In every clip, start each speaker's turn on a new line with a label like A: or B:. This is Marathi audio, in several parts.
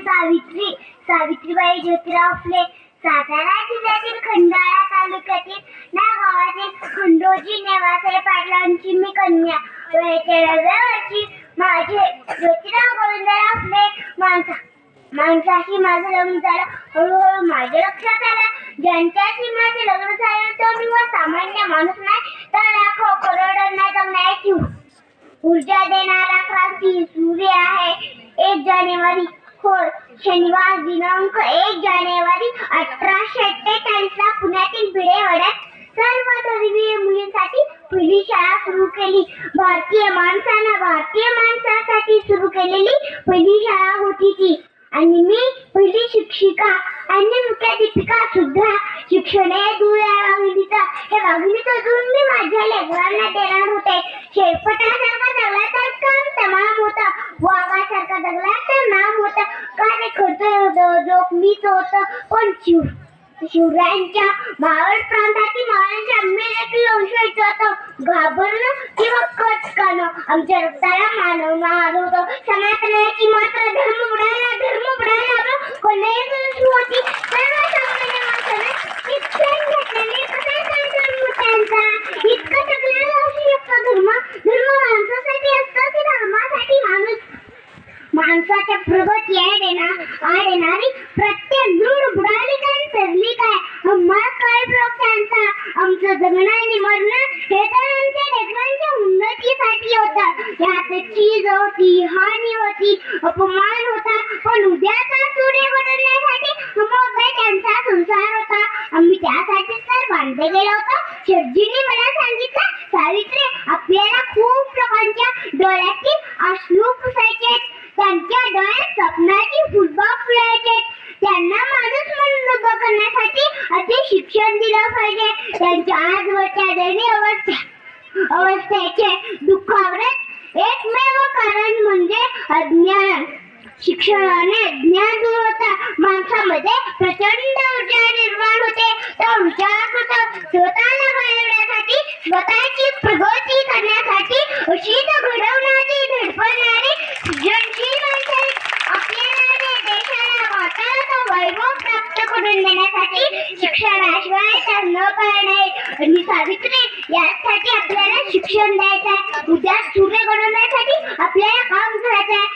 A: सावित्री सावित्रीबाई ज्योतिराव फुले सातारा जिल्ह्यातील खंडाळा तालुक्यातील ना गावातील खंडोजी नेवासे पाटलांची मी कन्या. वयाच्या 9व्या वर्षी माझे ज्योतिराव गोविंदराव फुले माणसाशी माझं लग्न झालं. हळूहळू माझ्या लक्षात आलं ज्यांच्याशी माझे लग्न झालं तो मी सामान्य माणूस नाही तर लाखो करोडोंना जगण्याची ऊर्जा देणारा क्रांती सूर्य आहे. 1 जानेवारी होय, शनिवार दिनांक 1 जानेवारी 1848 ला पुण्यातील भिडेवाड्यात सर्व धर्मीय मुलींसाठी पहिली शाळा सुरू केली. भारतीय माणसासाठी सुरू केलेली पहिली शाळा होती ती. आणि मी पहिली शिक्षिका आणि मुख्याध्यापिका सुद्धा. शिक्षण हे दूध आहे वाघिणीचं. हे वाघिणीचं दूध मी माझ्या लेकरांना देणार होते. शेळपटासारखा जगला तर काम तमाम होतं, वाघासारखा जगला तर नाम होतं. का रे खर्च जोखमीच होतं. पण शिवरायांच्या मावळ प्रांतातील महाराजांच्या आंबेदेखील वंशज होतं. घाबरणं किंवा कचकानं आमच्या रक्ताला मानवणार होतं. सनातनाची मात्र धर्म बुडायला कोणत्याही होती. सर्वसामान्य माणसाने शिक्षण घेतलेले इतकं सगळ्याला असू शकतो. धर्म माणसासाठी असतं की धर्मासाठी माणसाच्या प्रगती देणारी प्रत्येक दृढ बुडाली काय सरली काय आम्हाला काय त्यांचा आमचं जगणं आणि मरणं हे तर आमच्या लेकरांच्या उन्नतीसाठी होतं. यात चीज होती, हानी होती, अपमान होता, पण उद्याचा सूर्य बदलण्यासाठी त्यांचा संसार होता. आम्ही त्यासाठीच तर बांधले गेलो होतो. शेटजींनी मला सांगितलं, सावित्री आपल्याला खूप लोकांच्या डोळ्यातील अश्रू पुसायचे, त्यांच्या डोळ्यात स्वप्नाची फुलबाग फुलायचे. त्यांना माणूस म्हणून उभं करण्यासाठी असे शिक्षण दिलं पाहिजे. त्यांच्या आजवरच्या दैनी अवस्थेचे दुःखावर एकमेव कारण म्हणजे अज्ञान. शिक्षणाने ज्ञान दूर होता. माणसामध्ये प्रचंड ऊर्जा निर्माण होते. त्या ऊर्जाकृत स्वतःला घडवण्यासाठी, स्वतःची प्रगती करण्यासाठी अशीच घडवणारी धडपडणारी सृजनशील माणसे आपल्याला देशाला वाटायला वैभव प्राप्त करून देण्यासाठी शिक्षणाशिवाय तर न पाळणे. आणि सावित्री यासाठी आपल्याला शिक्षण द्यायचं आहे. उद्या सूर्य घडवण्यासाठी आपल्याला काम करायचं आहे.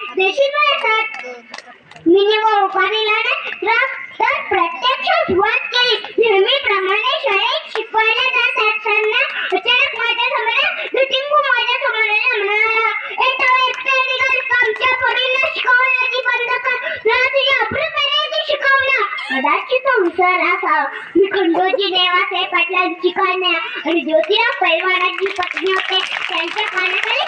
A: मिनिमम उपाधीला तर प्रत्यक्ष सुरुवात केली. नेहमीप्रमाणे शाळेत शिकवायला जात असताना अचानक माझ्या समोर म्हणाला, आमच्या पोरींना शिकवण्याची बंद कर, तुला तुझ्या अभ्यासाची शिकवणं. कदाचित तो विसर असावा. मी खंडोजी नेवासे पाटलांची कन्या आणि ज्योतिराव पैलवानाची पत्नी होते. त्यांच्या कानाखाली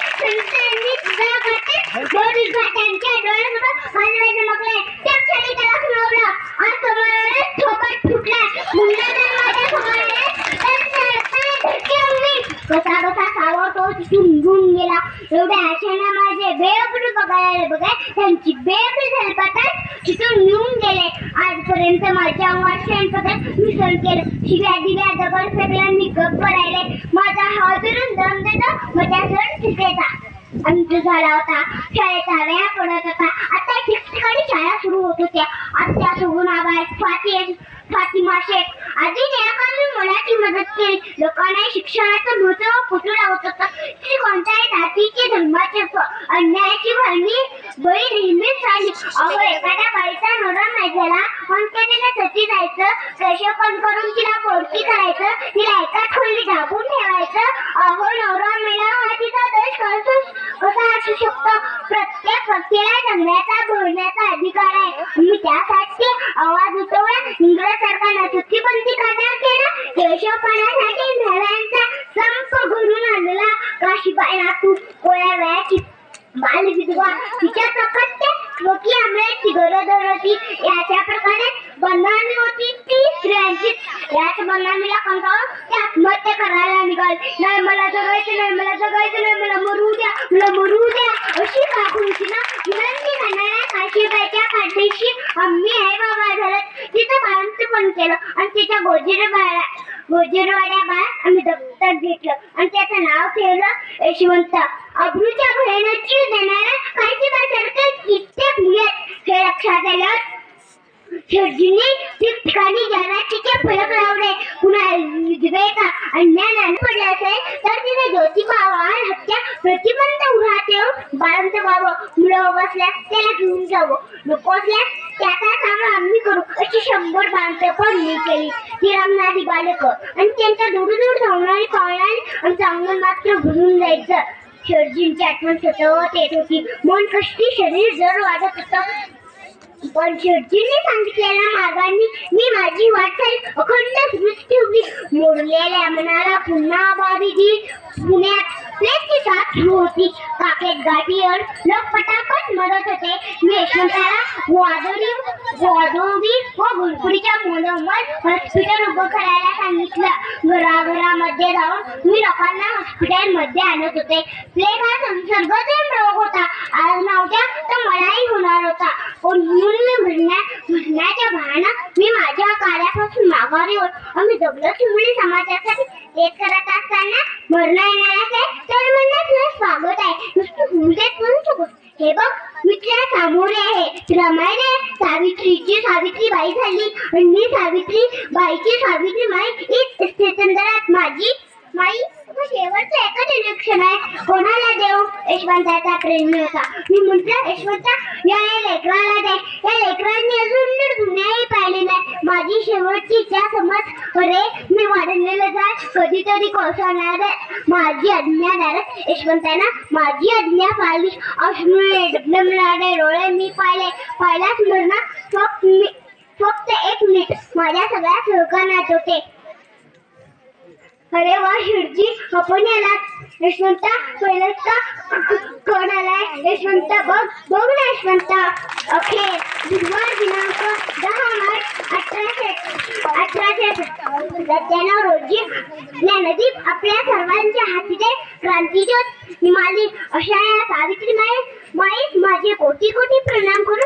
A: त्यांच्या डोळ्यासमोर हलवायचं मगले. त्या क्षणी त्याला सुनावलं आणि समोर थोपट फुटला. मुलगा जर माझ्या समोर कसा सावरतो तिथून निघून गेला. एवढ्या आशेने माझे बेअबरू बघायला त्यांची बेअबरी झलपतात तिथून निघून गेले. आजपर्यंत माझ्या अंगात शेणपतात मी सण केलं. शिव्या दिव्या दगड फेकल्या मी गप्प राहिले. माझा हात धरून दम देतो माझ्या सण शिकायचा अंत झाला होता. शाळेचा वेळ पडत होता. आता ठिकठिकाणी शाळा सुरू होत होत्या. आत्या सुगुणाबाई, फातिमा शेख आदी निराकामी मुलाची मदत केली. लोकांना शिक्षणाचं महत्त्व कुठं लावत होतं. ती कोणत्याही जातीची धर्माची अन्यायाची बळी नेहमीच राहिली. अहो एखाद्या बाईचा नवरा नाही झाला पण तिला सती जायचं, प्रक्षेपण करून तिला पोरकी करायचं, तिला एका खोली झाकून ठेवायचं. अहो नवरा मेला हा तिचा दोष कसा असू शकतो. प्रत्येक व्यक्तीला जगण्याचा बोलण्याचा अधिकार आहे. मी त्यासाठी आवाज उठवला. इंग्रज सरकारनं सतीबंदी करण्यात केला. देशोपणासाठी नव्यांचा संप घडून आणला. काशीबाई नातू कोळ्या वेळाची बाल विधवा तिच्या सकत्य लोकी आंबेची गरोदर होती. याच्या प्रकारे बंधामी होती ती स्त्रियांची. याच बंधामीला कंटाळून ती आत्महत्या करायला निघाली. नाही मला जगायचं नाही, मला जगायचं नाही, मला मरू द्या अशी काकूंची विनंती करणाऱ्या काशीबाईच्या पाठीशी आम्ही आई बाबा झालं. तिचं बाळंतपण केलं आणि तिच्या गोजीर गोजरवाड्या बाळात आम्ही दत्तक घेतलं आणि त्याचं नाव ठेवलं यशवंत. अब्रूच्या भयानं जीव देणाऱ्या काशीबाईसारखे कित्येक मुली आहेत हे लक्षात आलं शेटजींनी ठिकठिकाणी जाहिरातीचे फलक लावले. कुणा विधवेचा अन्यायाने पडला असेल तर तिथे ज्योतिबा आव्हान हत्या प्रतिबंध उन्हात येऊन बाळंत व्हावं. मुलं बसल्यास त्याला घेऊन जावं, नको असल्यास त्याचा काम आम्ही करू अशी 100 बाळंत पण मी केली. ती रंगणारी बालक आणि त्यांच्या दूर दूर धावणारी पावलाने आमचं अंगण मात्र भरून जायचं. शेटजींची आठवण सतत येत होती. मन कष्टी, शरीर जड वाटत होतं. पण शेटजींनी सांगितलेल्या मार्गाने मी माझी वाटचाल अखंड सुरूच ठेवली. मोडलेल्या मनाला पुन्हा बारी दिली. पुण्यात प्लेसची साथ सुरू होती. काकेत गाठीवर लोक पटापट मरत होते. मी यशवंताला वादोवी व भुरभुरीच्या मोदमवर हॉस्पिटल उभं करायला सांगितलं. घराघरामध्ये जाऊन मी लोकांना हॉस्पिटलमध्ये आणत होते. प्लेग हा संसर्गजन्य रोग होता. आज नव्हत्या तर मलाही होणार होता. पण म्हणून मरण्याच्या बहाणा मी माझ्या कार्यापासून माघारी होत आम्ही दगडचिमुली समाजासाठी तेच करत असताना मरण येणार असेल तर म्हणण्यात तुझं स्वागत आहे. नुसतं भूमिकेत बोलू शकतो. हे बघ मी तुला सामोरे आहे. रमाईने सावित्रीची सावित्रीबाई झाली आणि मी सावित्रीबाईची सावित्रीबाई हीच स्थित्यंतरात माझी माई शेवटचं एकच इलेक्शन आहे. कोणाला देऊ? यशवंताचा प्रेमी होता. मी म्हटलं यशवंता या लेकराला दे. या लेकरांनी अजून दुनियाही पाहिली नाही. माझी शेवटची इच्छा समज. अरे मी वाढलेलं जाय कधीतरी कोसळणार आहे. माझी आज्ञा दारात यशवंतानं माझी आज्ञा पाळली. अश्रूने डबडबणारे डोळे मी पाहिलाच मरण फक्त 1 मिनिट माझ्या सगळ्या सहकार्यात आठवते. अरे वा शेटजी आपण यालात. यशवंता पहिलंच का कोण आलाय? यशवंता बघ ना यशवंता. अखेर बुधवार दिनांक 10 मार्च 1897 रोजी ज्ञानदीप आपल्या सर्वांच्या हातीचे क्रांतीज्योत हिमालय अशा या सावित्रीबाई माझे कोटी कोटी प्रणाम करून